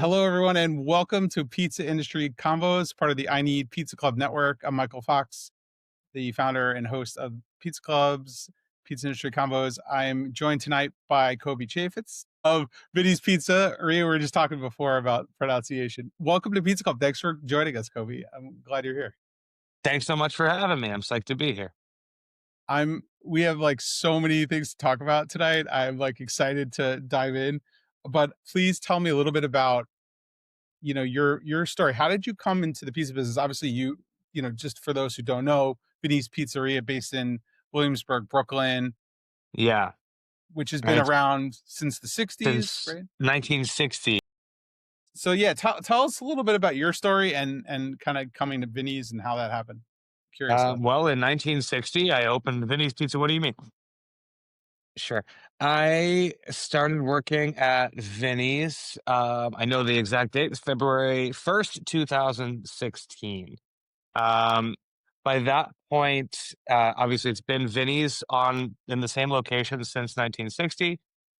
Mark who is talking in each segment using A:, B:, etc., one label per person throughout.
A: Hello, everyone, and welcome to Pizza Industry Convos, part of the I Need Pizza Club Network. I'm Michael Fox, the founder and host of Pizza Club's Pizza Industry Convos. I'm joined tonight by Coby Chaffetz of Vinny's Pizzeria. We were just talking before about pronunciation. Welcome to Pizza Club. Thanks for joining us, Coby. I'm glad you're here.
B: Thanks so much for having me. I'm psyched to be here.
A: We have like so many things to talk about tonight. I'm like excited to dive in, but please tell me a little bit about your story. How did you come into the pizza business? Obviously, just for those who don't know, Vinny's Pizzeria, based in Williamsburg, Brooklyn,
B: Yeah,
A: which has been
B: right.
A: around since the 60s,
B: Since
A: right?
B: 1960.
A: So yeah, tell us a little bit about your story and kind of coming to Vinny's and how that happened. Curious about that.
B: Well, in 1960, I opened Vinny's Pizza. What do you mean? Sure. I started working at Vinny's. I know the exact date. It's February 1st, 2016. Um, by that point, obviously, it's been Vinny's on in the same location since 1960,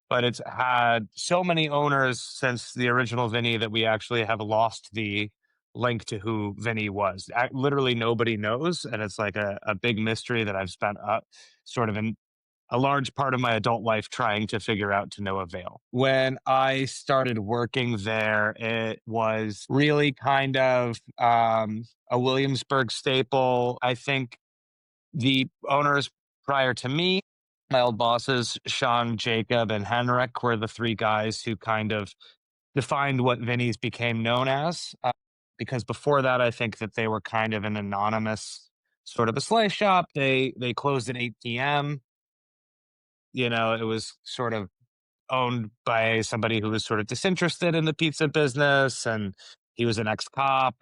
B: but it's had so many owners since the original Vinny that we actually have lost the link to who Vinny was. Literally, nobody knows, and it's like a big mystery that I've spent sort of in a large part of my adult life trying to figure out to no avail. When I started working there, it was really kind of a Williamsburg staple. I think the owners prior to me, my old bosses, Sean, Jacob, and Henrik, were the three guys who kind of defined what Vinny's became known as. Because before that, I think that they were kind of an anonymous sort of a slice shop. They closed at 8 p.m. It was sort of owned by somebody who was sort of disinterested in the pizza business, and he was an ex-cop.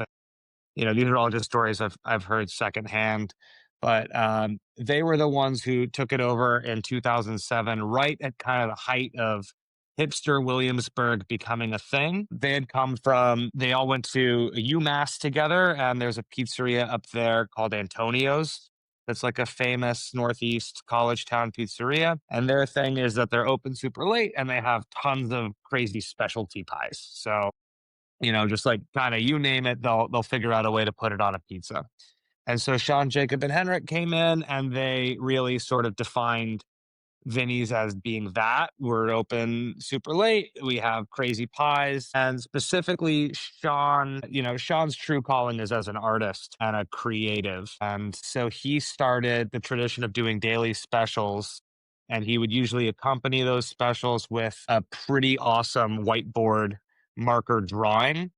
B: These are all just stories I've heard secondhand. But they were the ones who took it over in 2007, right at kind of the height of hipster Williamsburg becoming a thing. They all went to UMass together, and there's a pizzeria up there called Antonio's. That's like a famous Northeast college town pizzeria. And their thing is that they're open super late and they have tons of crazy specialty pies. So, just like kind of you name it, they'll figure out a way to put it on a pizza. And so Sean, Jacob, and Henrik came in and they really sort of defined Vinny's as being that. We're open super late. We have crazy pies. And specifically, Sean's true calling is as an artist and a creative. And so he started the tradition of doing daily specials. And he would usually accompany those specials with a pretty awesome whiteboard marker drawing.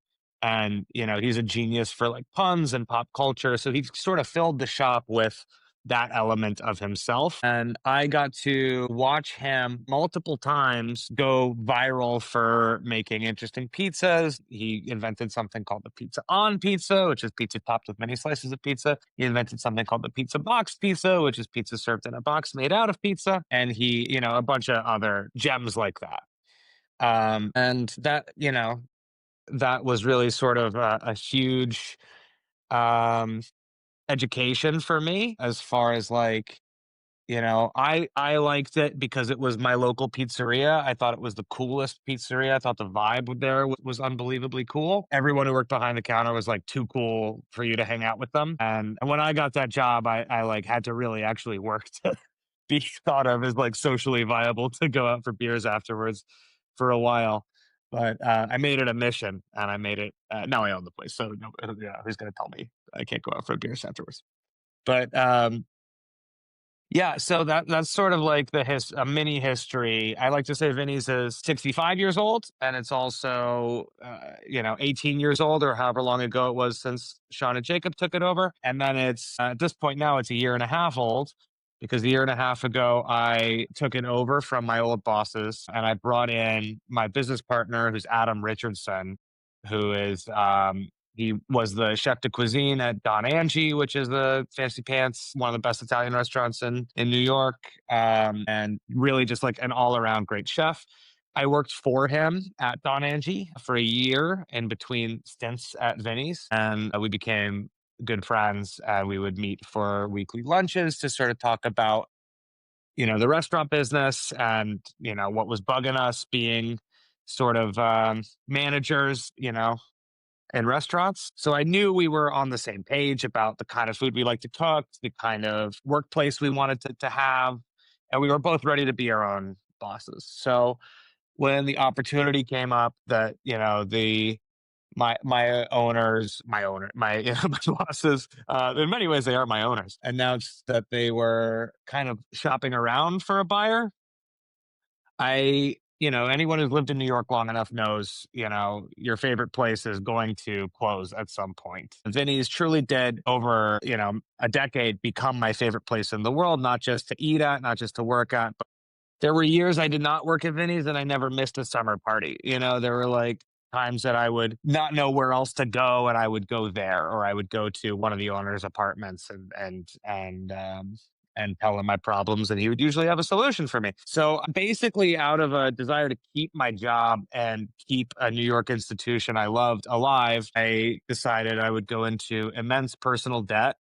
B: And, he's a genius for like puns and pop culture. So he sort of filled the shop with that element of himself. And I got to watch him multiple times go viral for making interesting pizzas. He invented something called the pizza on pizza, which is pizza topped with many slices of pizza. He invented something called the pizza box pizza, which is pizza served in a box made out of pizza. And a bunch of other gems like that. And that was really sort of a huge um, education for me as far as like, I liked it because it was my local pizzeria. I thought it was the coolest pizzeria. I thought the vibe there was unbelievably cool. Everyone who worked behind the counter was like too cool for you to hang out with them. And when I got that job, I like had to really actually work to be thought of as like socially viable to go out for beers afterwards for a while. But I made it a mission, and I made it. Now I own the place, so no, who's going to tell me I can't go out for beers afterwards? But yeah, so that's sort of like a mini history. I like to say Vinny's is 65 years old, and it's also 18 years old, or however long ago it was since Sean and Jacob took it over. And then it's at this point now it's a year and a half old, because a year and a half ago I took it over from my old bosses, and I brought in my business partner, who's Adam Richardson, who is he was the chef de cuisine at Don Angie, which is the fancy pants, one of the best Italian restaurants in New York, and really just like an all around great chef. I worked for him at Don Angie for a year in between stints at Vinny's, and we became good friends. And we would meet for weekly lunches to sort of talk about, the restaurant business and, what was bugging us being sort of managers, in restaurants. So I knew we were on the same page about the kind of food we like to cook, the kind of workplace we wanted to have. And we were both ready to be our own bosses. So when the opportunity came up that, my owners, my bosses, in many ways they are my owners, announced that they were kind of shopping around for a buyer. Anyone who's lived in New York long enough knows, your favorite place is going to close at some point. Vinny's truly did over, a decade become my favorite place in the world, not just to eat at, not just to work at, but there were years I did not work at Vinny's and I never missed a summer party. There were like times that I would not know where else to go and I would go there, or I would go to one of the owner's apartments and tell him my problems, and he would usually have a solution for me. So basically, out of a desire to keep my job and keep a New York institution I loved alive, I decided I would go into immense personal debt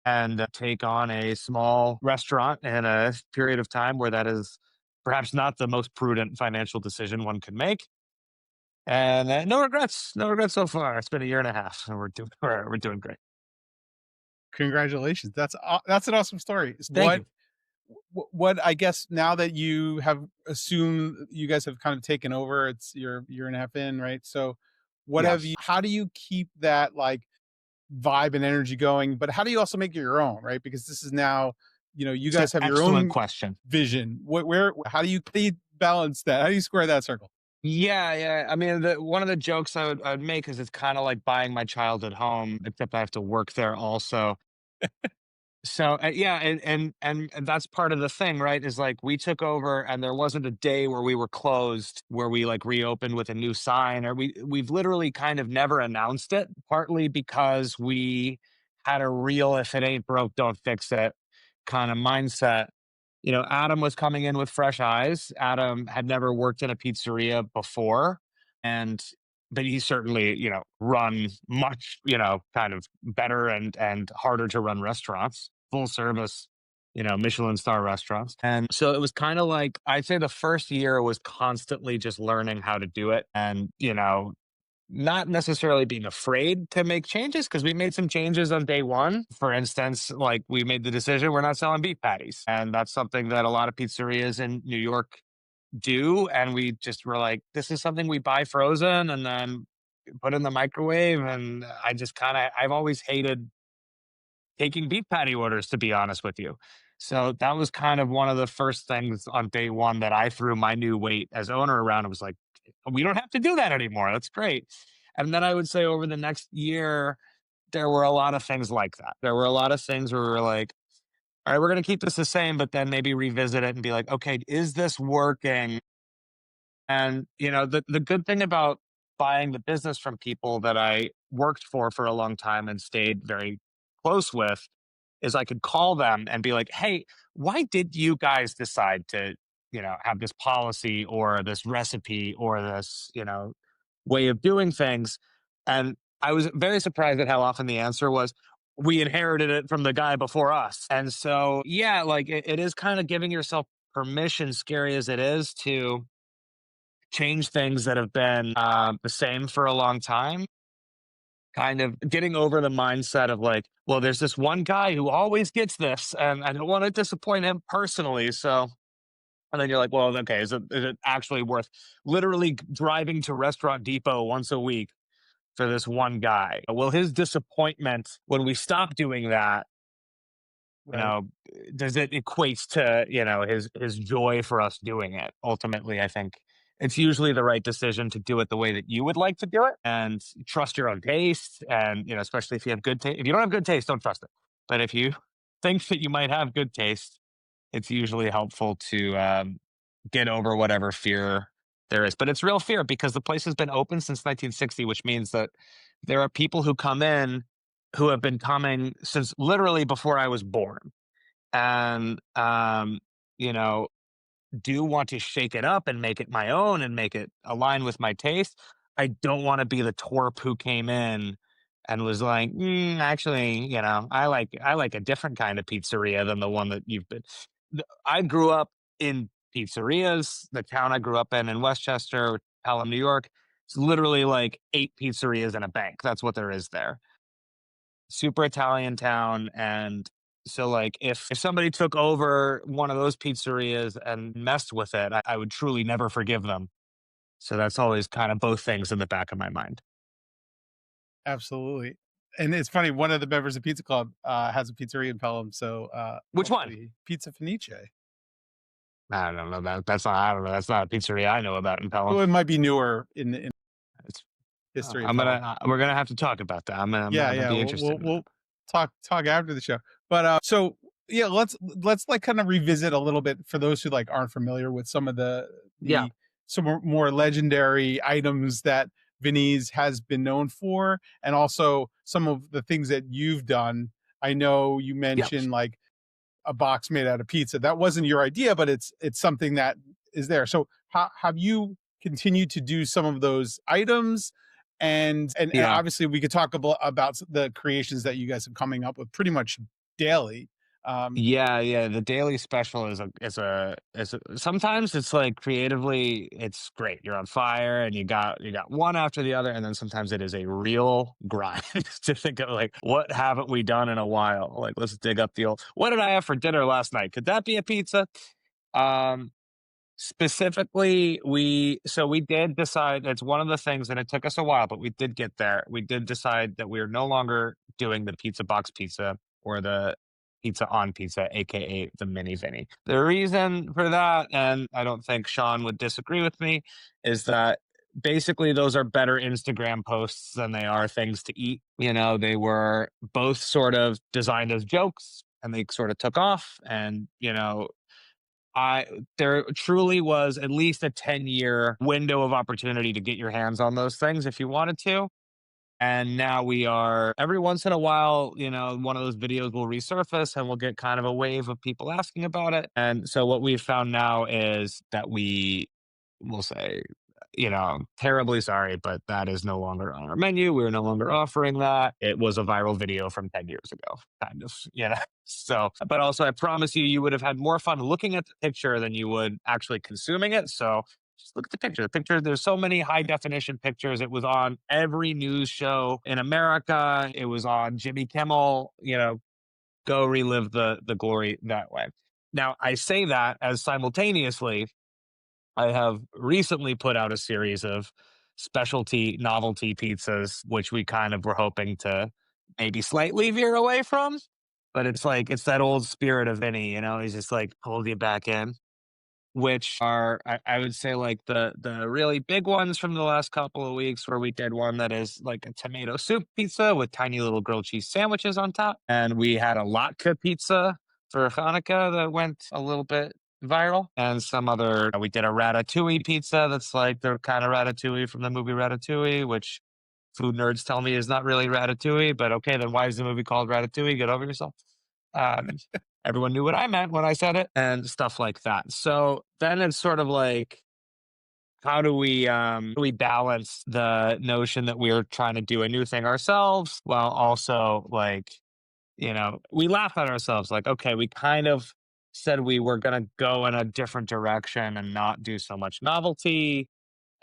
B: and take on a small restaurant in a period of time where that is perhaps not the most prudent financial decision one could make. And no regrets so far. It's been a year and a half, and we're doing great.
A: Congratulations. That's an awesome story.
B: Thank you.
A: What I guess now that you have assumed you guys have kind of taken over, it's your year and a half in, right? So what have
B: Yes,
A: you how do you keep that like vibe and energy going, but how do you also make it your own, right? Because this is now, you
B: it's an
A: guys have your
B: excellent
A: own
B: question.
A: vision. How do you balance that? How do you square that circle?
B: Yeah, yeah. I mean, one of the jokes I'd make is it's kind of like buying my childhood home, except I have to work there also. So yeah, and that's part of the thing, right? Is like we took over, and there wasn't a day where we were closed, where we like reopened with a new sign, or we've literally kind of never announced it. Partly because we had a real "if it ain't broke, don't fix it" kind of mindset. Adam was coming in with fresh eyes. Adam had never worked in a pizzeria before, and but he certainly, run much, kind of better and harder to run restaurants, full service, Michelin star restaurants. And so it was kind of like I'd say the first year was constantly just learning how to do it, and not necessarily being afraid to make changes, because we made some changes on day one. For instance, like we made the decision we're not selling beef patties. And that's something that a lot of pizzerias in New York do. And we just were like, this is something we buy frozen and then put in the microwave. And I've always hated taking beef patty orders, to be honest with you. So that was kind of one of the first things on day one that I threw my new weight as owner around. It was like, we don't have to do that anymore. That's great. And then I would say over the next year, there were a lot of things like that. There were a lot of things where we were like, all right, we're going to keep this the same, but then maybe revisit it and be like, okay, is this working? And, the good thing about buying the business from people that I worked for a long time and stayed very close with is I could call them and be like, "Hey, why did you guys decide to, have this policy or this recipe or this, way of doing things?" And I was very surprised at how often the answer was, "We inherited it from the guy before us." And so, yeah, like it is kind of giving yourself permission, scary as it is, to change things that have been the same for a long time, kind of getting over the mindset of like, well, there's this one guy who always gets this, and I don't want to disappoint him personally. So, and then you're like, well, okay, is it actually worth literally driving to Restaurant Depot once a week for this one guy? Will his disappointment when we stop doing that, you
A: Right.
B: know, does it equates to, his joy for us doing it? Ultimately, I think it's usually the right decision to do it the way that you would like to do it, and trust your own taste. And, especially if you have good taste. If you don't have good taste, don't trust it. But if you think that you might have good taste, it's usually helpful to get over whatever fear there is. But it's real fear because the place has been open since 1960, which means that there are people who come in who have been coming since literally before I was born, and you know do want to shake it up and make it my own and make it align with my taste. I don't want to be the twerp who came in and was like, actually, I like a different kind of pizzeria than the one that you've been. I grew up in pizzerias. The town I grew up in Westchester, Pelham, New York. It's literally like 8 pizzerias and a bank. That's what there is there. Super Italian town. And so like if somebody took over one of those pizzerias and messed with it, I would truly never forgive them. So that's always kind of both things in the back of my mind.
A: Absolutely. And it's funny, one of the members of Pizza Club has a pizzeria in Pelham, so
B: Which one?
A: hopefully Pizza Fenice.
B: I don't know. That's not. I don't know. That's not a pizzeria I know about in Pelham.
A: Well, it might be newer in
B: It's,
A: history of
B: I'm gonna.
A: Pelham.
B: We're gonna have to talk about that.
A: Yeah,
B: I'm gonna
A: yeah.
B: be
A: We'll
B: interested
A: we'll,
B: in that.
A: we'll talk after the show. But so yeah, let's like kind of revisit a little bit for those who like aren't familiar with some of
B: Yeah.
A: the some more legendary items that Vinny's has been known for, and also some of the things that you've done. I know you
B: Yep.
A: mentioned like a box made out of pizza. That wasn't your idea, but it's something that is there. So have you continued to do some of those items? And
B: Yeah.
A: obviously we could talk about the creations that you guys are coming up with pretty much daily. Um,
B: Yeah, yeah. The daily special is a sometimes it's like creatively it's great. You're on fire and you got one after the other, and then sometimes it is a real grind to think of like what haven't we done in a while? Like let's dig up the old what did I have for dinner last night? Could that be a pizza? Um Specifically, we did decide it's one of the things, and it took us a while, but we did get there. We did decide that we are no longer doing the pizza box pizza or the pizza on pizza, aka the mini Vinny. The reason for that, and I don't think Sean would disagree with me, is that basically those are better Instagram posts than they are things to eat. You know, they were both sort of designed as jokes and they sort of took off. And, you know, I there truly was at least a 10-year window of opportunity to get your hands on those things if you wanted to. And now we are every once in a while, you know, one of those videos will resurface and we'll get kind of a wave of people asking about it. And so what we've found now is that we will say, you know, terribly sorry, but that is no longer on our menu. We're no longer offering that. It was a viral video from 10 years ago, kind of, you know. So, but also I promise you, you would have had more fun looking at the picture than you would actually consuming it. So just look at the picture. The picture, there's so many high definition pictures. It was on every news show in America. It was on Jimmy Kimmel, you know, go relive the glory that way. Now, I say that as simultaneously, I have recently put out a series of specialty novelty pizzas, which we kind of were hoping to maybe slightly veer away from. But it's like, it's that old spirit of Vinny, you know, he's just like pulled you back in, which are I would say like the really big ones from the last couple of weeks where we did one that is like a tomato soup pizza with tiny little grilled cheese sandwiches on top. And we had a latke pizza for Hanukkah that went a little bit viral. And some other we did a ratatouille pizza that's like the kind of ratatouille from the movie Ratatouille, which food nerds tell me is not really ratatouille, but okay, then why is the movie called Ratatouille? Get over yourself. Um, Everyone knew what I meant when I said it and stuff like that. So then it's sort of like, how do we balance the notion that we're trying to do a new thing ourselves while also like, you know, we laugh at ourselves like, okay, we kind of said we were going to go in a different direction and not do so much novelty,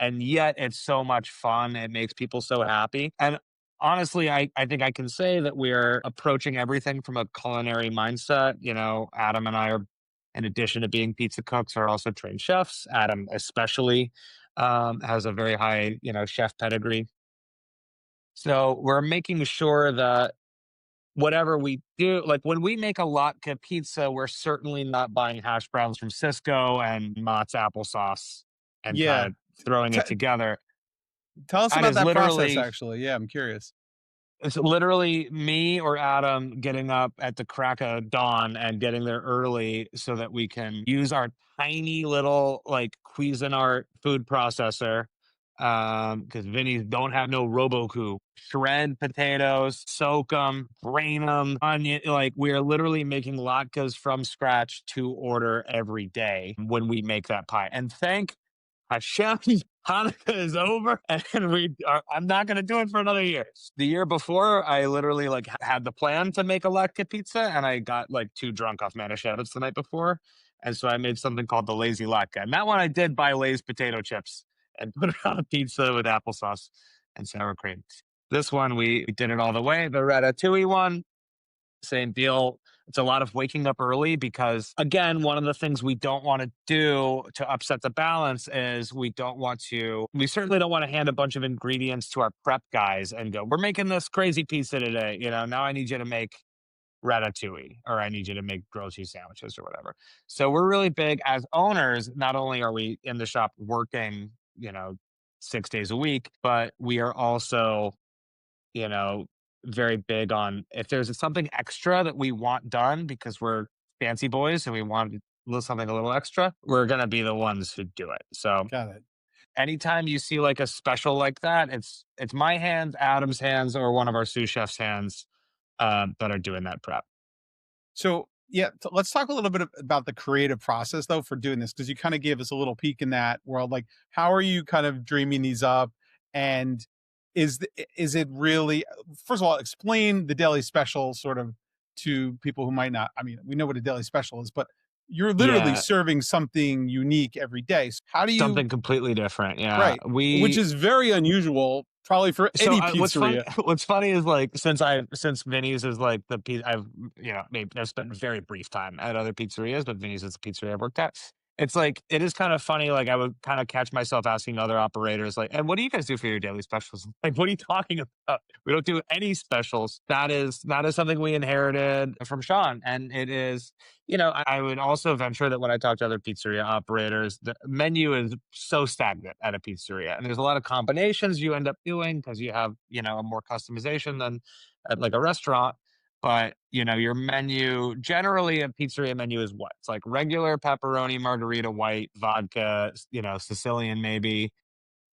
B: and yet it's so much fun. It makes people so happy. And honestly, I think I can say that we're approaching everything from a culinary mindset. You know, Adam and I are, in addition to being pizza cooks, are also trained chefs. Adam, especially, has a very high, you know, chef pedigree. So we're making sure that whatever we do, like when we make a latke pizza, we're certainly not buying hash browns from Cisco and Mott's applesauce and kind
A: yeah.
B: of throwing
A: T-
B: it together.
A: Tell us
B: That
A: about
B: is
A: that process.
B: literally
A: Actually, yeah, I'm curious.
B: it's literally me or Adam getting up at the crack of dawn and getting there early so that we can use our tiny little like Cuisinart food processor. Because Vinny's don't have no Roboku. Shred potatoes, soak them, brain them, onion. Like we are literally making latkes from scratch to order every day when we make that pie. And thank Hashem, Hanukkah is over, and I'm not going to do it for another year. The year before, I literally like had the plan to make a latke pizza, and I got like too drunk off Manischewitz the night before, and so I made something called the lazy latke. And that one I did buy Lay's potato chips and put it on a pizza with applesauce and sour cream. This one, we did it all the way. The ratatouille one, same deal. It's a lot of waking up early because, again, one of the things we don't want to do to upset the balance is we certainly don't want to hand a bunch of ingredients to our prep guys and go, we're making this crazy pizza today. Now I need you to make ratatouille or I need you to make grilled cheese sandwiches or whatever. So we're really big as owners. Not only are we in the shop working, 6 days a week, but we are also, you know, very big on if there's something extra that we want done because we're fancy boys and we want something a little extra, we're going to be the ones who do it. So
A: Got it.
B: anytime you see like a special like that, it's my hands, Adam's hands, or one of our sous chef's hands that are doing that prep.
A: So, yeah, let's talk a little bit about the creative process though for doing this because you kind of gave us a little peek in that world. Like, how are you kind of dreaming these up? And is it really? First of all, explain the daily special sort of to people who might not. I mean, we know what a daily special is, but you're literally
B: Yeah,
A: serving something unique every day. So how do you?
B: something completely different. Yeah,
A: Right, which
B: we
A: is very unusual, probably for
B: So
A: any
B: what's fun?
A: pizzeria.
B: What's funny is like since Vinny's is like the I've maybe I've spent very brief time at other pizzerias, but Vinny's is the pizzeria I've worked at. It's like it is kind of funny. Like I would kind of catch myself asking other operators, like, "And what do you guys do for your daily specials?" Like, what are you talking about? We don't do any specials. That is something we inherited from Sean, and it is I would also venture that when I talk to other pizzeria operators, the menu is so stagnant at a pizzeria. And there's a lot of combinations you end up doing because you have, a more customization than at like a restaurant. But, your menu, generally a pizzeria menu is what? It's like regular pepperoni, margarita, white, vodka, Sicilian maybe,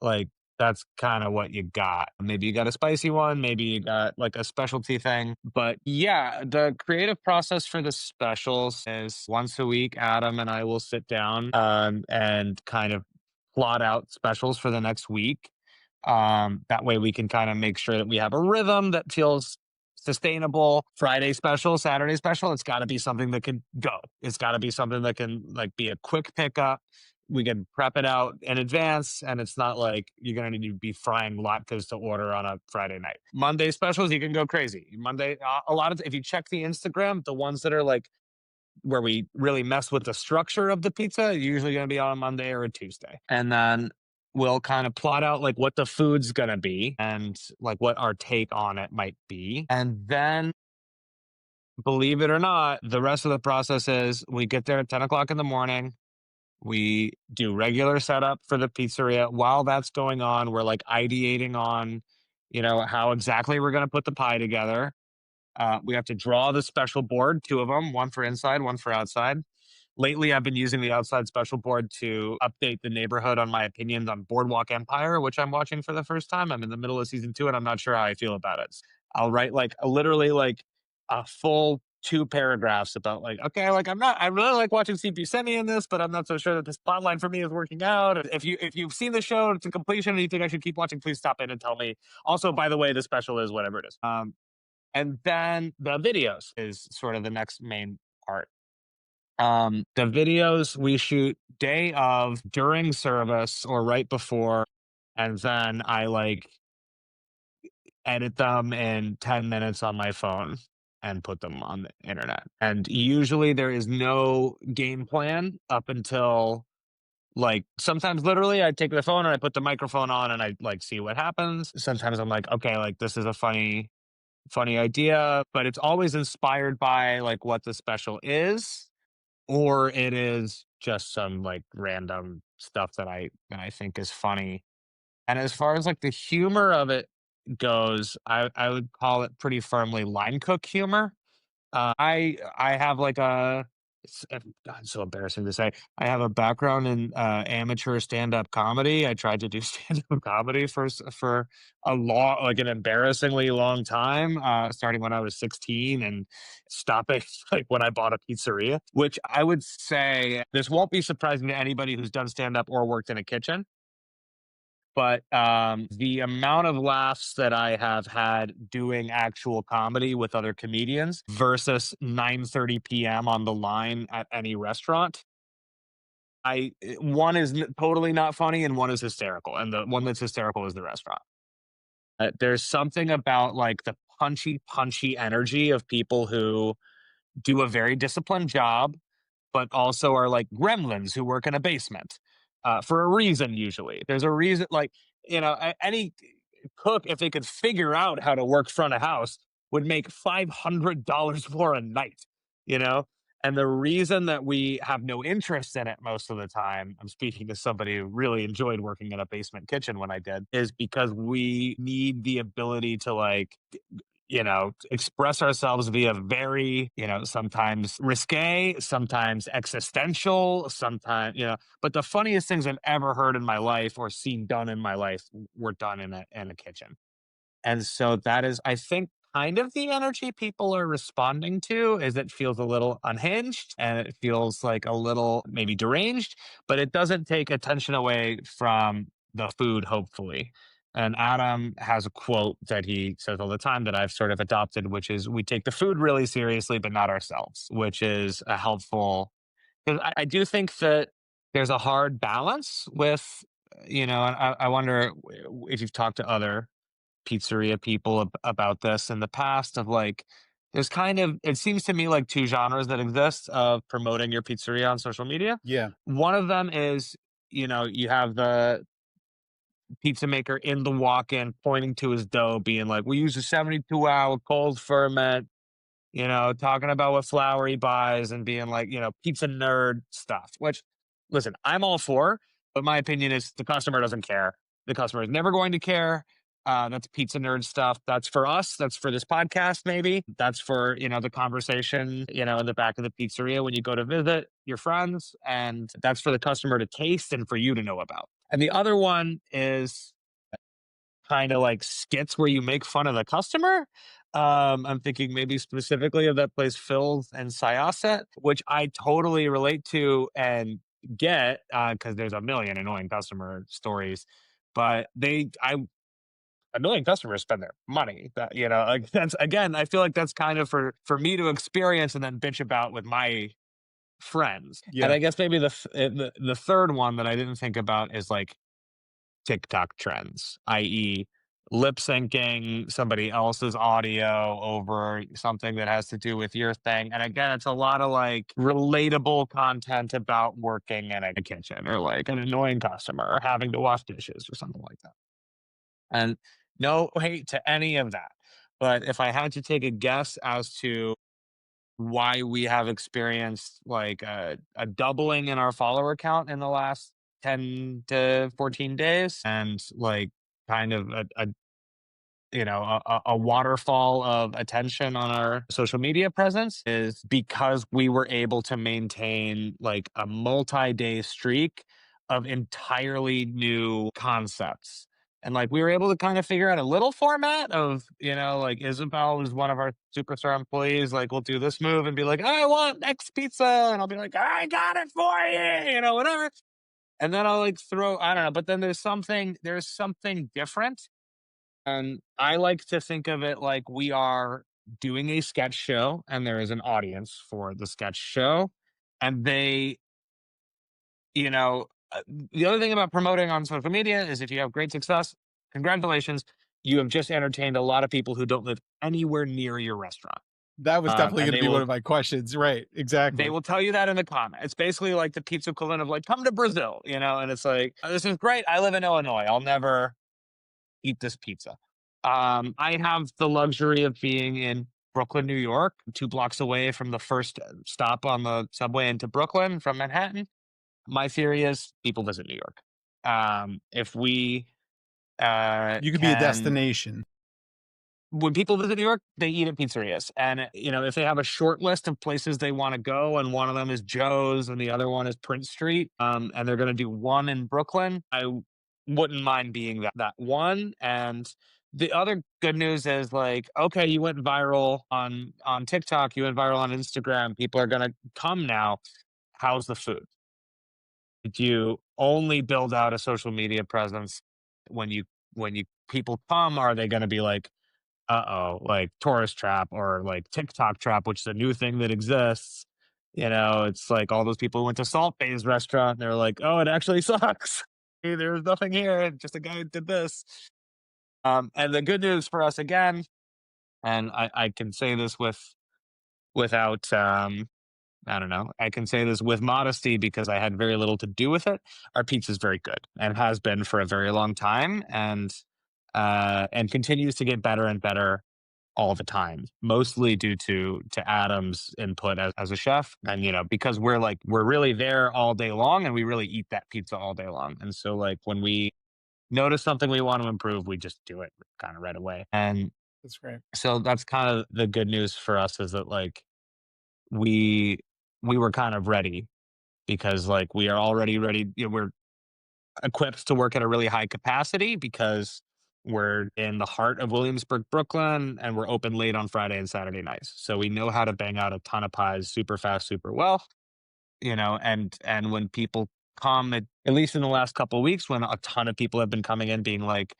B: like, that's kinda what you got. Maybe you got a spicy one, maybe you got, like, a specialty thing, but, yeah, the creative process for the specials is once a week, Adam and I will sit down, and kind of plot out specials for the next week. That way we can kinda make sure that we have a rhythm that feels sustainable. Friday special, Saturday special, it's gotta be something that can go. It's gotta be something that can, like, be a quick pickup. We can prep it out in advance, and it's not like you're gonna need to be frying latkes to order on a Friday night. Monday specials, you can go crazy. Monday, a lot of if you check the Instagram, the ones that are like where we really mess with the structure of the pizza, usually gonna be on a Monday or a Tuesday. And then we'll kind of plot out like what the food's gonna be and like what our take on it might be. And then believe it or not, the rest of the process is we get there at 10 o'clock in the morning. We do regular setup for the pizzeria. While that's going on, we're like ideating on, how exactly we're going to put the pie together. We have to draw the special board, two of them, one for inside, one for outside. Lately, I've been using the outside special board to update the neighborhood on my opinions on Boardwalk Empire, which I'm watching for the first time. I'm in the middle of season two, and I'm not sure how I feel about it. I'll write like literally like a full two paragraphs about like, okay, like I really like watching CP Semi in this, but I'm not so sure that this plot line for me is working out. If you've seen the show to completion and you think I should keep watching, please stop in and tell me. Also, by the way, the special is whatever it is. And then the videos is sort of the next main part. The videos we shoot day of, during service, or right before, and then I like edit them in 10 minutes on my phone and put them on the internet. And usually there is no game plan up until like sometimes literally I take the phone and I put the microphone on and I like see what happens. Sometimes I'm like, okay, like this is a funny idea, but it's always inspired by like what the special is, or it is just some like random stuff that I think is funny. And as far as like the humor of it goes, I would call it pretty firmly line cook humor. I have like God, it's so embarrassing to say. I have a background in amateur stand up comedy. I tried to do stand up comedy for like an embarrassingly long time, starting when I was 16 and stopping like when I bought a pizzeria. Which I would say this won't be surprising to anybody who's done stand up or worked in a kitchen, but the amount of laughs that I have had doing actual comedy with other comedians versus 9:30 p.m. on the line at any restaurant, one is totally not funny and one is hysterical, and the one that's hysterical is the restaurant. There's something about like the punchy energy of people who do a very disciplined job, but also are like gremlins who work in a basement for a reason. Usually, there's a reason. Like any cook, if they could figure out how to work front of house, would make $500 more a night. You know. And the reason that we have no interest in it most of the time, I'm speaking to somebody who really enjoyed working in a basement kitchen when I did, is because we need the ability to like express ourselves via very, sometimes risque, sometimes existential, sometimes, but the funniest things I've ever heard in my life or seen done in my life were done in a kitchen. And so that is, I think, kind of the energy people are responding to is it feels a little unhinged and it feels like a little maybe deranged, but it doesn't take attention away from the food, hopefully. And Adam has a quote that he says all the time that I've sort of adopted, which is we take the food really seriously, but not ourselves, which is a helpful because I do think that there's a hard balance with, and I wonder if you've talked to other pizzeria people about this in the past of like there's kind of it seems to me like two genres that exist of promoting your pizzeria on social media.
A: Yeah.
B: One of them is you have the pizza maker in the walk-in pointing to his dough being like we use a 72-hour cold ferment, talking about what flour he buys and being like, pizza nerd stuff, which, listen, I'm all for, but my opinion is the customer doesn't care. The customer is never going to care. That's pizza nerd stuff. That's for us. That's for this podcast, maybe. That's for, the conversation, in the back of the pizzeria when you go to visit your friends. And that's for the customer to taste and for you to know about. And the other one is kind of like skits where you make fun of the customer. I'm thinking maybe specifically of that place Phil's and Syosset, which I totally relate to and get because there's a million annoying customer stories. But a million customers spend their money. That like that's again, I feel like that's kind of for me to experience and then bitch about with my friends. And
A: Yeah.
B: I guess maybe the third one that I didn't think about is like TikTok trends, i.e., lip syncing somebody else's audio over something that has to do with your thing. And again, it's a lot of like relatable content about working in a kitchen or like an annoying customer or having to wash dishes or something like that. And no hate to any of that. But if I had to take a guess as to why we have experienced like a doubling in our follower count in the last 10 to 14 days and like kind of a waterfall of attention on our social media presence is because we were able to maintain like a multi-day streak of entirely new concepts. And like we were able to kind of figure out a little format of, like Isabel is one of our superstar employees. Like we'll do this move and be like, I want X pizza. And I'll be like, I got it for you, whatever. And then I'll like throw, I don't know, but then there's something different and I like to think of it like we are doing a sketch show and there is an audience for the sketch show. And you know, the other thing about promoting on social media is if you have great success, congratulations. You have just entertained a lot of people who don't live anywhere near your restaurant.
A: That was definitely
B: And
A: going to be one of my questions. Right.
B: they
A: Exactly.
B: will tell you that in the comment. It's basically like the pizza equivalent of like, come to Brazil, and it's like, "Oh, this is great. I live in Illinois. I'll never eat this pizza." I have the luxury of being in Brooklyn, New York, 2 blocks away from the first stop on the subway into Brooklyn from Manhattan. My theory is people visit New York. If we
A: You could be a
B: can
A: destination.
B: when people visit New York, they eat at pizzerias. And, if they have a short list of places they want to go, and one of them is Joe's and the other one is Prince Street, and they're going to do one in Brooklyn, wouldn't mind being that one. And the other good news is like, okay, you went viral on TikTok, you went viral on Instagram, people are going to come now. How's the food? Did you only build out a social media presence when you people come? Are they going to be like, like tourist trap or like TikTok trap, which is a new thing that exists. It's like all those people who went to Salt Bay's restaurant and they're like, "Oh, it actually sucks. Hey, there's nothing here. Just a guy who did this." And the good news for us again, and I can say this without I don't know. I can say this with modesty because I had very little to do with it. Our pizza is very good and has been for a very long time, and continues to get better and better all the time. Mostly due to Adam's input as a chef, and because we're really there all day long, and we really eat that pizza all day long. And so like when we notice something we want to improve, we just do it kind of right away. And
A: That's great.
B: so that's kind of the good news for us is that like we we were kind of ready because like we are already ready. We're equipped to work at a really high capacity because we're in the heart of Williamsburg, Brooklyn, and we're open late on Friday and Saturday nights. So we know how to bang out a ton of pies super fast, super well. And when people come, at least in the last couple of weeks, when a ton of people have been coming in being like,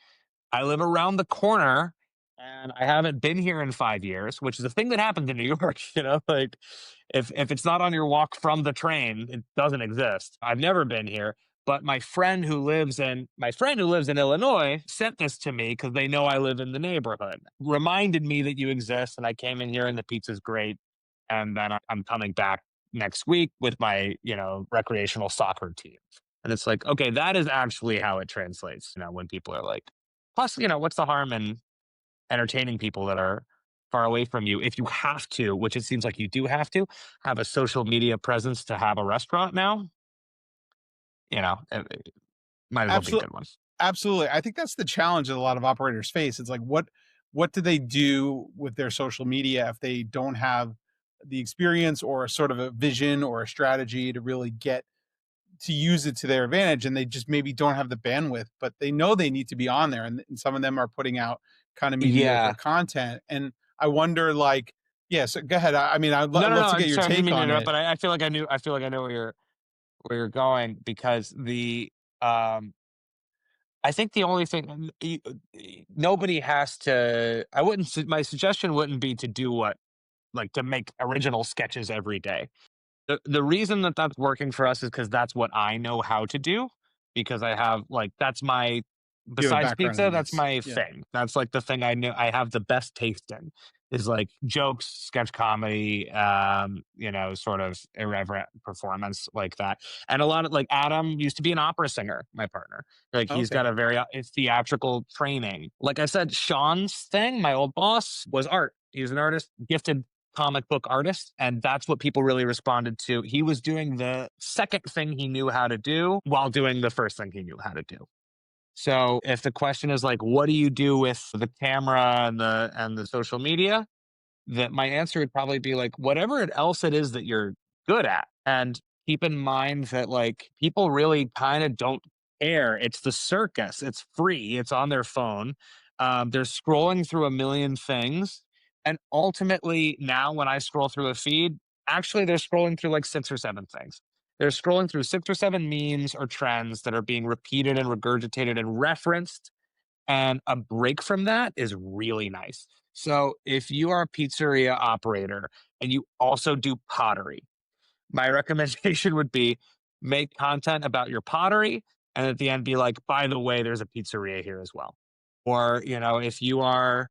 B: I live around the corner and I haven't been here in 5 years, which is a thing that happens in New York. Like if it's not on your walk from the train, it doesn't exist. I've never been here. But my friend who lives in Illinois sent this to me because they know I live in the neighborhood. Reminded me that you exist, and I came in here, and the pizza's great. And then I'm coming back next week with my recreational soccer team. And it's like, okay, that is actually how it translates. When people are like, plus, what's the harm in entertaining people that are far away from you if you have to, which it seems like you do have a social media presence to have a restaurant now, it might as well be a
A: Absolutely.
B: good one.
A: Absolutely. I think that's the challenge that a lot of operators face. It's like what do they do with their social media if they don't have the experience or a sort of a vision or a strategy to really get to use it to their advantage, and they just maybe don't have the bandwidth, but they know they need to be on there, and some of them are putting out kind of mediocre
B: Yeah.
A: content. And I wonder, like, yeah, so go ahead. I mean,
B: No,
A: I'd
B: no, no.
A: love to
B: I'm
A: get your
B: sorry. I didn't
A: take
B: mean to
A: on
B: interrupt,
A: it.
B: but I feel like I knew. I feel like I know where you're going because um I think the only thing nobody has to. I wouldn't. My suggestion wouldn't be to do what like to make original sketches every day. The reason that that's working for us is because that's what I know how to do, because I have, like, that's my
A: You have a
B: besides
A: background
B: pizza,
A: in
B: that's
A: this.
B: my
A: Yeah.
B: thing. That's, like, the thing I know I have the best taste in, is, like, jokes, sketch comedy, sort of irreverent performance like that, and a lot of like, Adam used to be an opera singer, my partner. Like, he's
A: Okay.
B: got a very, theatrical training. Like I said, Sean's thing, my old boss, was art. He's an artist, gifted comic book artist, and that's what people really responded to. He was doing the second thing he knew how to do while doing the first thing he knew how to do. So if the question is like, what do you do with the camera and the social media? That my answer would probably be like, whatever else it is that you're good at. And keep in mind that like people really kind of don't care. It's the circus. It's free. It's on their phone. They're scrolling through a million things. And ultimately, now when I scroll through a feed, actually they're scrolling through like six or seven things. They're scrolling through six or seven memes or trends that are being repeated and regurgitated and referenced, and a break from that is really nice. So if you are a pizzeria operator and you also do pottery, my recommendation would be make content about your pottery, and at the end be like, by the way, there's a pizzeria here as well. Or, if you are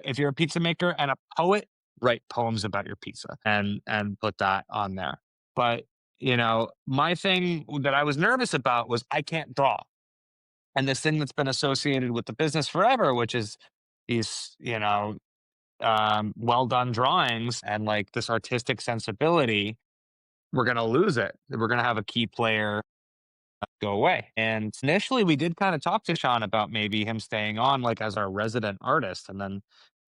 B: if you're a pizza maker and a poet, write poems about your pizza and put that on there. But my thing that I was nervous about was I can't draw, and this thing that's been associated with the business forever, which is these, well done drawings and like this artistic sensibility, we're going to lose it. We're going to have a key player go away. And initially, we did kind of talk to Sean about maybe him staying on like as our resident artist, and then,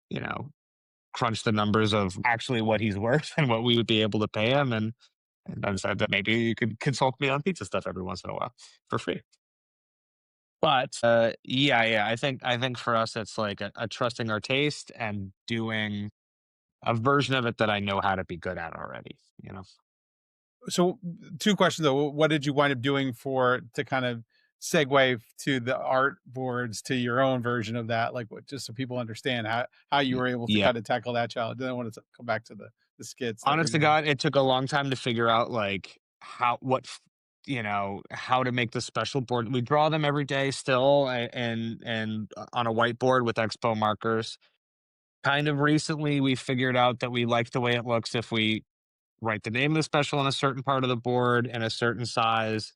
B: you know, crunch the numbers of actually what he's worth and what we would be able to pay him. And then said that maybe you could consult me on pizza stuff every once in a while for free. But, yeah, yeah, I think for us, it's like a trusting our taste and doing a version of it that I know how to be good at already, you know?
A: So, two questions though. What did you wind up doing for to kind of segue to the art boards to your own version of that? Like, what, just so people understand how you
B: Y
A: were able to
B: yeah.
A: kind of tackle that challenge. Then I want to come back to the the skits that you're
B: Honest to
A: doing?
B: God, it took a long time to figure out, like, how to make the special board. We draw them every day still, and on a whiteboard with expo markers. Kind of recently, we figured out that we like the way it looks if we write the name of the special on a certain part of the board in a certain size.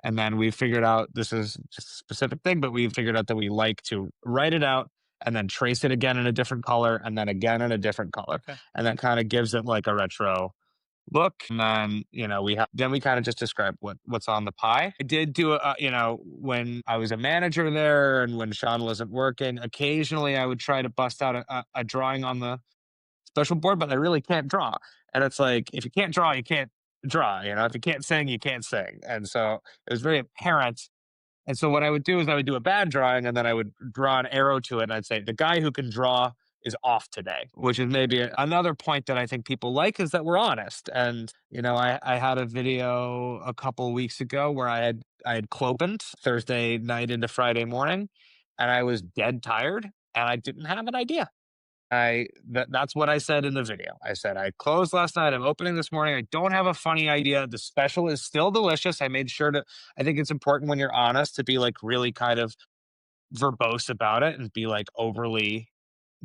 B: And then we figured out, this is just a specific thing, but we figured out that we like to write it out and then trace it again in a different color and then again in a different color.
A: Okay.
B: And that kind of gives it like a retro look. And then, then we kind of just describe what's on the pie. I did do when I was a manager there and when Sean wasn't working, occasionally I would try to bust out a drawing on the special board, but I really can't draw. And it's like, if you can't draw, you can't draw. If you can't sing, you can't sing. And so it was very apparent. And so what I would do is I would do a bad drawing and then I would draw an arrow to it. And I'd say, the guy who can draw is off today, which is maybe another point that I think people like is that we're honest. And, I had a video a couple weeks ago where I had clopened Thursday night into Friday morning and I was dead tired and I didn't have an idea. That's what I said in the video. I said, I closed last night. I'm opening this morning. I don't have a funny idea. The special is still delicious. I made sure to, I think it's important when you're honest to be like really kind of verbose about it and be like overly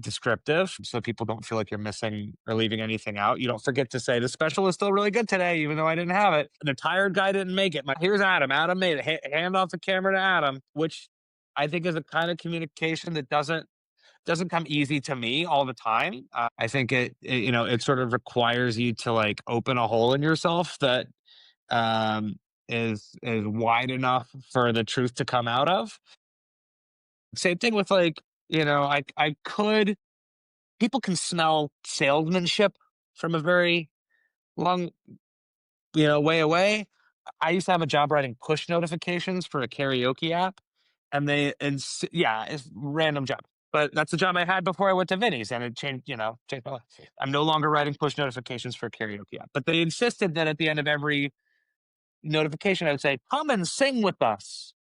B: descriptive so people don't feel like you're missing or leaving anything out. You don't forget to say the special is still really good today, even though I didn't have it. The tired guy didn't make it. Here's Adam. Adam made it. Hand off the camera to Adam, which I think is a kind of communication that doesn't come easy to me all the time. I think it sort of requires you to like open a hole in yourself that um, is wide enough for the truth to come out of. Same thing with like I could people can smell salesmanship from a very long way away. I used to have a job writing push notifications for a karaoke app, yeah, it's a random job. But that's the job I had before I went to Vinny's, and it changed my life. I'm no longer writing push notifications for a karaoke app. But they insisted that at the end of every notification, I would say, "Come and sing with us."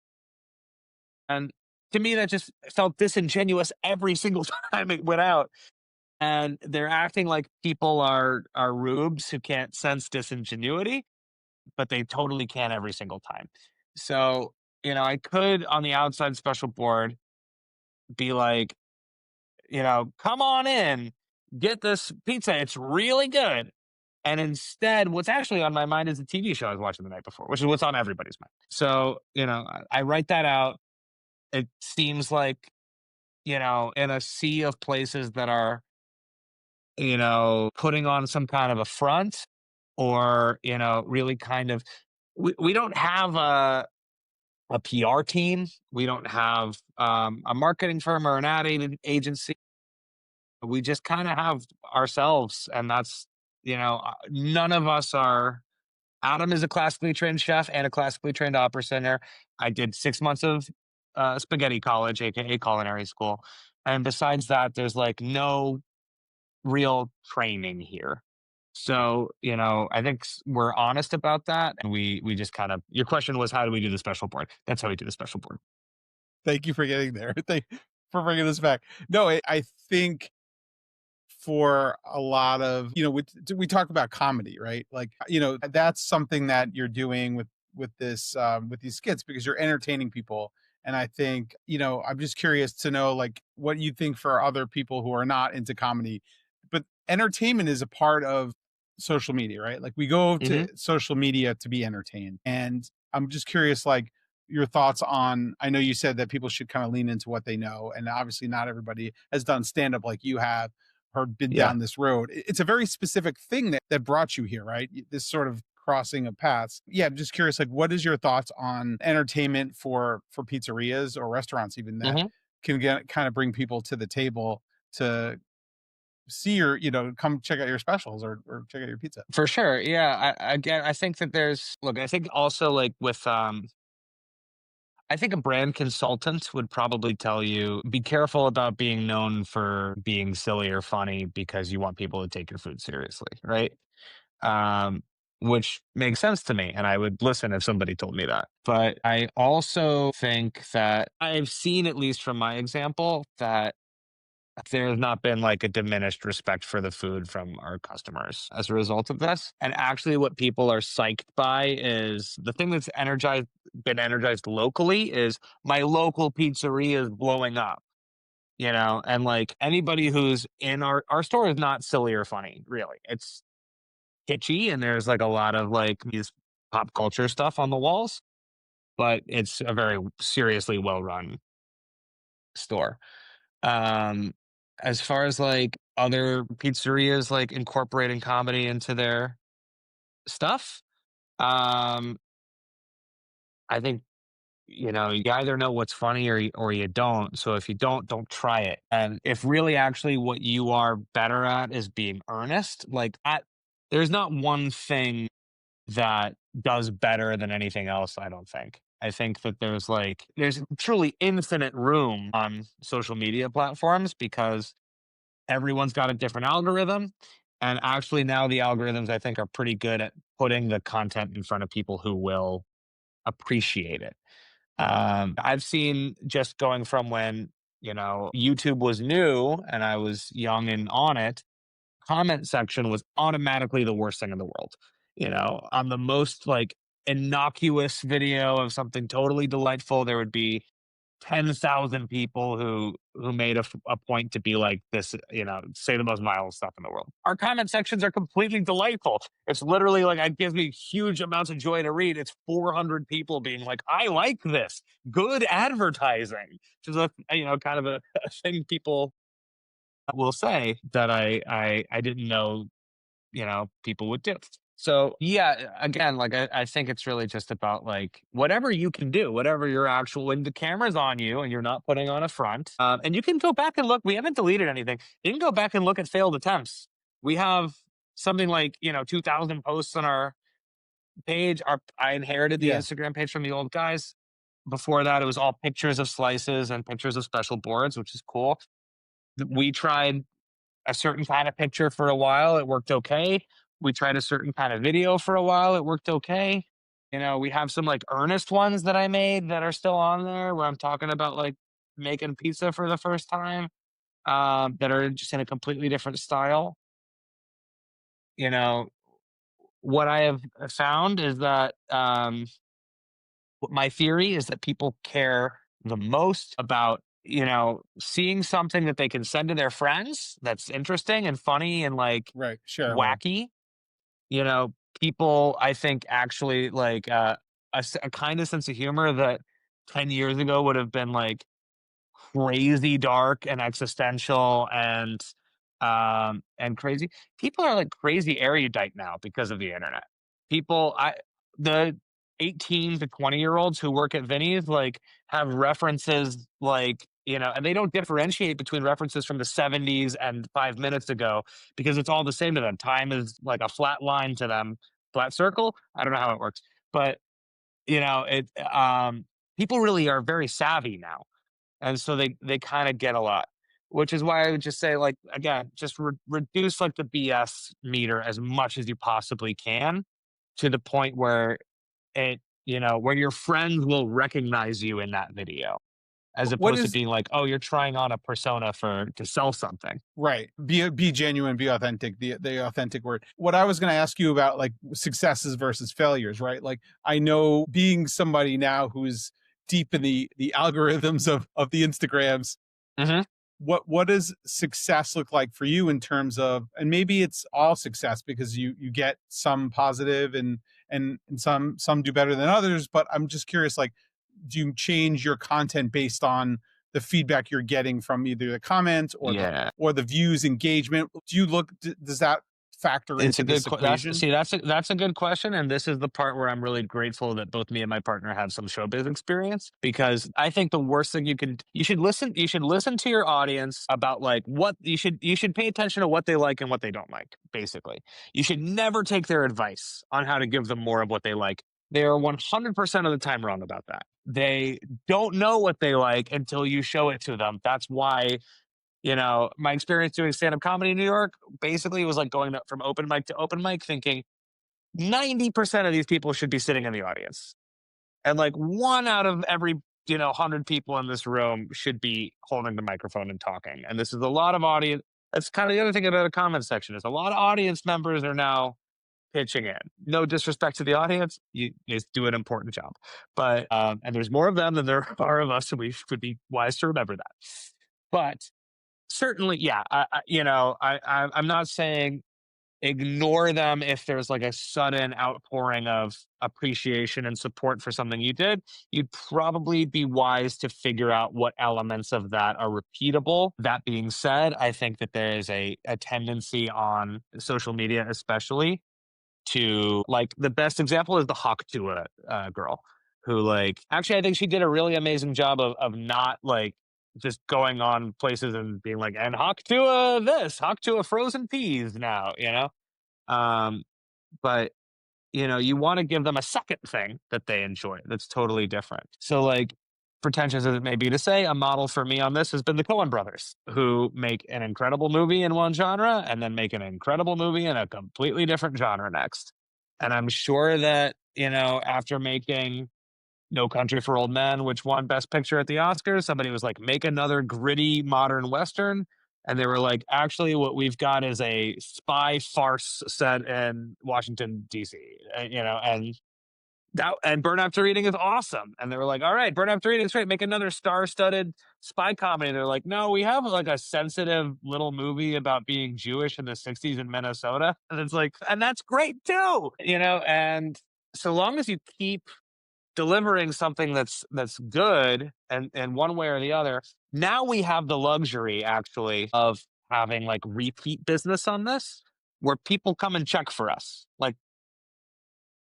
B: And to me, that just felt disingenuous every single time it went out. And they're acting like people are rubes who can't sense disingenuity, but they totally can every single time. So, I could on the outside special board be like, come on in, get this pizza. It's really good. And instead, what's actually on my mind is the TV show I was watching the night before, which is what's on everybody's mind. So, I write that out. It seems like, in a sea of places that are, putting on some kind of a front or, really kind of, we don't have a PR team. We don't have a marketing firm or an agency. We just kind of have ourselves. And that's, none of us are. Adam is a classically trained chef and a classically trained opera singer. I did 6 months of spaghetti college, AKA culinary school. And besides that, there's like no real training here. So, I think we're honest about that. And we just kind of, your question was, how do we do the special board? That's how we do the special board.
A: Thank you for getting there. Thank for bringing this back. No, I think for a lot of we talk about comedy, right? Like that's something that you're doing with this with these skits because you're entertaining people. And I think I'm just curious to know like what you think for other people who are not into comedy, but entertainment is a part of social media, right? Like we go to
B: Hmm.
A: social media to be entertained, and I'm just curious like your thoughts on, I know you said that people should kind of lean into what they know, and obviously not everybody has done stand up like you have or been
B: Yeah.
A: down this road. It's a very specific thing that brought you here, right? This sort of crossing of paths. Yeah, I'm just curious, like, what is your thoughts on entertainment for pizzerias or restaurants even that
B: Hmm.
A: can get kind of bring people to the table to see your, come check out your specials or check out your pizza.
B: For sure. Yeah. Again, I think that look, I think also like I think a brand consultant would probably tell you be careful about being known for being silly or funny because you want people to take your food seriously, right? Um, which makes sense to me, and I would listen if somebody told me that. But I also think that I've seen, at least from my example, that there's not been like a diminished respect for the food from our customers as a result of this. And actually, what people are psyched by is the thing that's been energized locally is my local pizzeria is blowing up, and like anybody who's in our store is not silly or funny, really. It's kitschy and there's like a lot of like these pop culture stuff on the walls, but it's a very seriously well run store. Um, as far as like other pizzerias like incorporating comedy into their stuff, um, I think you either know what's funny or you don't. So if you don't try it. And if really actually what you are better at is being earnest, there's not one thing that does better than anything else, I don't think. I think that there's truly infinite room on social media platforms because everyone's got a different algorithm. And actually now the algorithms I think are pretty good at putting the content in front of people who will appreciate it. I've seen just going from when, YouTube was new and I was young and on it, comment section was automatically the worst thing in the world. On the most like innocuous video of something totally delightful, there would be 10,000 people who made a point to be like this, say the most vile stuff in the world. Our comment sections are completely delightful. It's literally like it gives me huge amounts of joy to read. It's 400 people being like, "I like this. Good advertising," which is kind of a thing people will say that I didn't know people would do. So yeah, again, like I think it's really just about like whatever you can do, whatever your actual when the camera's on you and you're not putting on a front. And you can go back and look. We haven't deleted anything. You can go back and look at failed attempts. We have something like 2,000 posts on our page. I inherited the
A: Yeah.
B: Instagram page from the old guys. Before that, it was all pictures of slices and pictures of special boards, which is cool. We tried a certain kind of picture for a while, it worked okay. We tried a certain kind of video for a while, it worked okay. We have some like earnest ones that I made that are still on there where I'm talking about like making pizza for the first time, that are just in a completely different style. You know, what I have found is that my theory is that people care the most about seeing something that they can send to their friends that's interesting and funny and like
A: Right. Shareable.
B: wacky. You know, people I think actually like a kind of sense of humor that 10 years ago would have been like crazy dark and existential and crazy. People are like crazy erudite now because of the internet. The 18 to 20-year-olds who work at Vinny's like have references like, and they don't differentiate between references from the 70s and 5 minutes ago because it's all the same to them. Time is like a flat line to them, flat circle. I don't know how it works, but it people really are very savvy now, and so they kind of get a lot, which is why I would just say like again just reduce like the BS meter as much as you possibly can to the point where where your friends will recognize you in that video as
A: What
B: opposed to
A: is
B: being like, oh, you're trying on a persona for to sell something.
A: right? Be genuine, be authentic. The authentic word. What I was going to ask you about, like successes versus failures, right? Like I know being somebody now who's deep in the algorithms of the Instagrams.
B: Hmm.
A: What does success look like for you in terms of, and maybe it's all success because you get some positive and some do better than others, but I'm just curious, like do you change your content based on the feedback you're getting from either the comments
B: Yeah.
A: or the views engagement? Does that factor
B: It's
A: into
B: a
A: this
B: that's
A: equation?
B: see, that's a good question, and this is the part where I'm really grateful that both me and my partner have some showbiz experience because I think the worst thing you should listen to your audience about like what you should pay attention to what they like and what they don't like, basically. You should never take their advice on how to give them more of what they like. They are 100% of the time wrong about that. They don't know what they like until you show it to them. That's why my experience doing stand-up comedy in New York basically was like going from open mic to open mic thinking 90% of these people should be sitting in the audience. And like one out of every 100 people in this room should be holding the microphone and talking. And this is a lot of audience. That's kind of the other thing about a comment section is a lot of audience members are now pitching in. No disrespect to the audience, you just do an important job. But and there's more of them than there are of us, and we should be wise to remember that. But certainly, yeah, I'm not saying ignore them if there's like a sudden outpouring of appreciation and support for something you did. You'd probably be wise to figure out what elements of that are repeatable. That being said, I think that there is a tendency on social media, especially, to like the best example is the Hawk Tuah girl who like actually I think she did a really amazing job of not like just going on places and being like and Hawk Tuah this Hawk Tuah frozen peas now um but you want to give them a second thing that they enjoy that's totally different. So, like, pretentious as it may be to say, a model for me on this has been the Coen brothers, who make an incredible movie in one genre and then make an incredible movie in a completely different genre next. And I'm sure that, after making No Country for Old Men, which won Best Picture at the Oscars, somebody was like, make another gritty modern Western. And they were like, actually, what we've got is a spy farce set in Washington, D.C., and Burn After Reading is awesome. And they were like, all right, Burn After Reading is great. Make another star-studded spy comedy. They're like, no, we have like a sensitive little movie about being Jewish in the 60s in Minnesota. And it's like, and that's great too, and so long as you keep delivering something that's good and one way or the other. Now we have the luxury actually of having like repeat business on this where people come and check for us. Like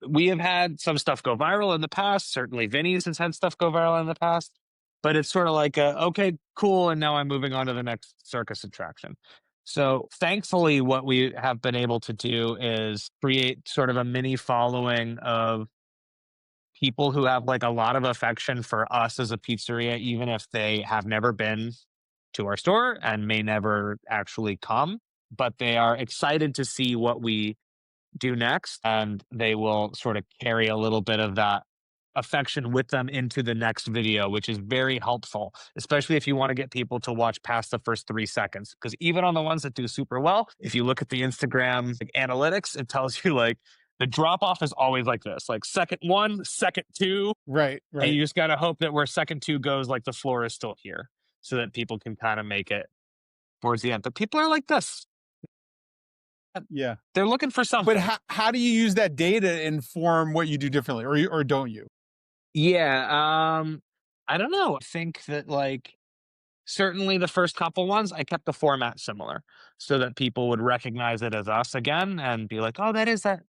B: we have had some stuff go viral in the past. Certainly Vinny's has had stuff go viral in the past. But it's sort of like, okay, cool. And now I'm moving on to the next circus attraction. So thankfully, what we have been able to do is create sort of a mini following of people who have like a lot of affection for us as a pizzeria, even if they have never been to our store and may never actually come, but they are excited to see what we do next. And they will sort of carry a little bit of that affection with them into the next video, which is very helpful, especially if you want to get people to watch past the first 3 seconds. Because even on the ones that do super well, if you look at the Instagram like, analytics, it tells you like the drop off is always like this, like second one, second two.
A: Right,
B: And
A: right.
B: you just got to hope that where second two goes, like the floor is still here so that people can kind of make it towards the end. But people are like this.
A: Yeah.
B: They're looking for
A: But
B: something.
A: how do you use that data to inform what you do differently, or don't you?
B: Yeah. I don't know. I think that like certainly the first couple ones, I kept the format similar so that people would recognize it as us again and be like, oh, that is that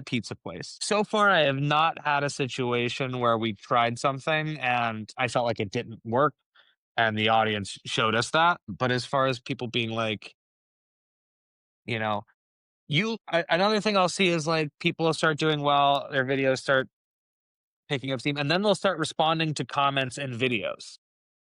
B: pizza place. So far, I have not had a situation where we tried something and I felt like it didn't work and the audience showed us that. But as far as people being like, you know, another thing I'll see is like people will start doing well, their videos start picking up steam, and then they'll start responding to comments and videos.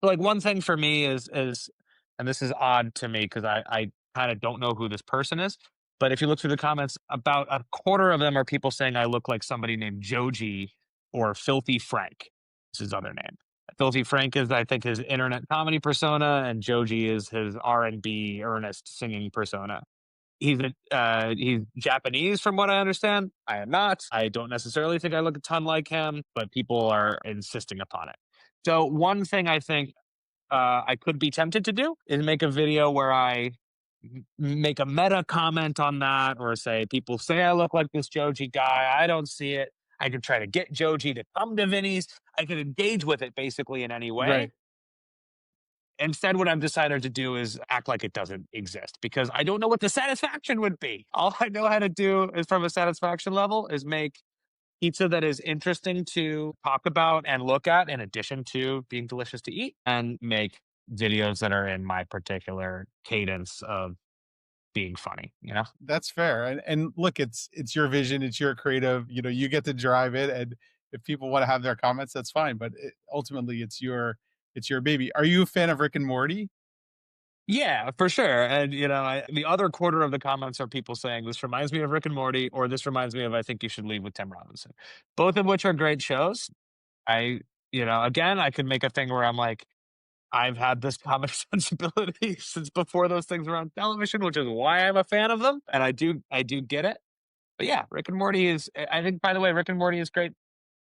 B: Like one thing for me is and this is odd to me because I kind of don't know who this person is. But if you look through the comments, about a quarter of them are people saying I look like somebody named Joji or Filthy Frank. This is his other name. Filthy Frank is, I think, his internet comedy persona, and Joji is his R&B earnest singing persona. He's Japanese, from what I understand. I am not. I don't necessarily think I look a ton like him, but people are insisting upon it. So one thing I think I could be tempted to do is make a video where I make a meta comment on that, or say people say I look like this Joji guy. I don't see it. I could try to get Joji to come to Vinny's. I could engage with it basically in any way.
A: Right.
B: Instead, what I've decided to do is act like it doesn't exist because I don't know what the satisfaction would be. All I know how to do is from a satisfaction level is make pizza that is interesting to talk about and look at in addition to being delicious to eat, and make videos that are in my particular cadence of being funny.
A: That's fair. And look, it's your vision, it's your creative, you get to drive it, and if people want to have their comments, that's fine, but ultimately it's your baby. Are you a fan of Rick and Morty?
B: Yeah, for sure. And the other quarter of the comments are people saying this reminds me of Rick and Morty, or this reminds me of I Think You Should Leave with Tim Robinson, both of which are great shows. I again, I could make a thing where I'm like, I've had this comic sensibility since before those things were on television, which is why I'm a fan of them, and I do get it. But yeah, Rick and Morty is. I think, by the way, Rick and Morty is great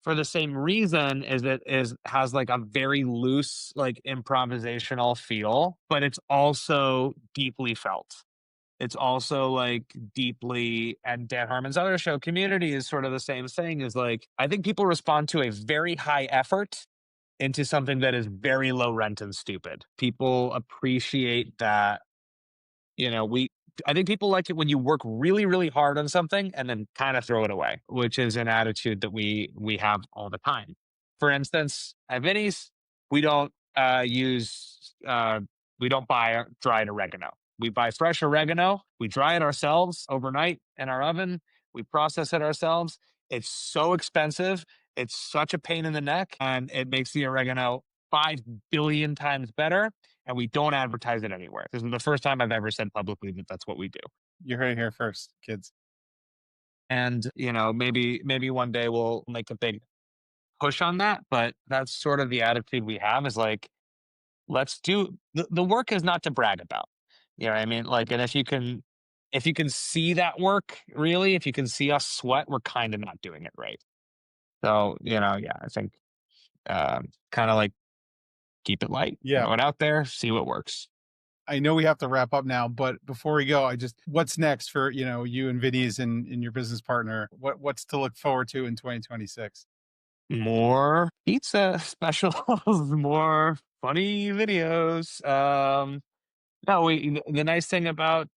B: for the same reason, is it is has like a very loose, like improvisational feel, but it's also deeply felt. It's also like deeply, and Dan Harmon's other show, Community, is sort of the same thing. Is like, I think people respond to a very high effort into something that is very low rent and stupid. People appreciate that. We I think people like it when you work really, really hard on something and then kind of throw it away, which is an attitude that we have all the time. For instance, at Vinny's, we don't use we don't buy dried oregano. We buy fresh oregano. We dry it ourselves overnight in our oven. We process it ourselves. It's so expensive. It's such a pain in the neck, and it makes the oregano 5 billion times better, and we don't advertise it anywhere. This is the first time I've ever said publicly that that's what we do.
A: You heard it here first, kids.
B: And, maybe one day we'll make a big push on that, but that's sort of the attitude we have, is like, let's do the work is not to brag about. You know what I mean? Like, and if you can see that work, really, if you can see us sweat, we're kind of not doing it right. So, yeah, I think kind of like, keep it light,
A: Yeah.
B: throw it out there, see what works.
A: I know we have to wrap up now, but before we go, what's next for, you and Vinny's and your business partner? What's to look forward to in 2026?
B: More pizza specials, more funny videos. No, the nice thing about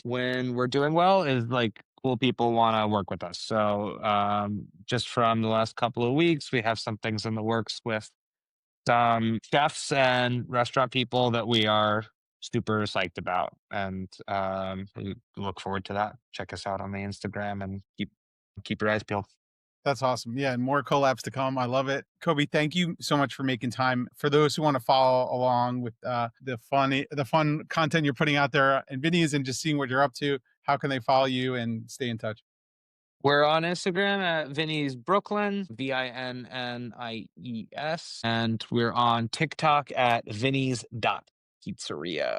B: when we're doing well is, like, cool people want to work with us. So just from the last couple of weeks, we have some things in the works with some chefs and restaurant people that we are super psyched about, and we look forward to that. Check us out on the Instagram and keep your eyes peeled.
A: That's awesome. Yeah, and more collabs to come. I love it. Coby, thank you so much for making time. For those who want to follow along with the fun content you're putting out there and Vinny's and just seeing what you're up to, how can they follow you and stay in touch?
B: We're on Instagram at Vinny's Brooklyn, Vinnies, and we're on TikTok at Vinny's dot Pizzeria.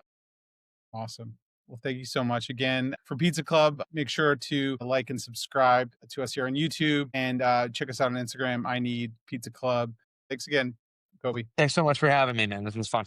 A: Awesome. Well, thank you so much again for Pizza Club. Make sure to like and subscribe to us here on YouTube and check us out on Instagram. I need Pizza Club. Thanks again, Coby.
B: Thanks so much for having me, man. This was fun.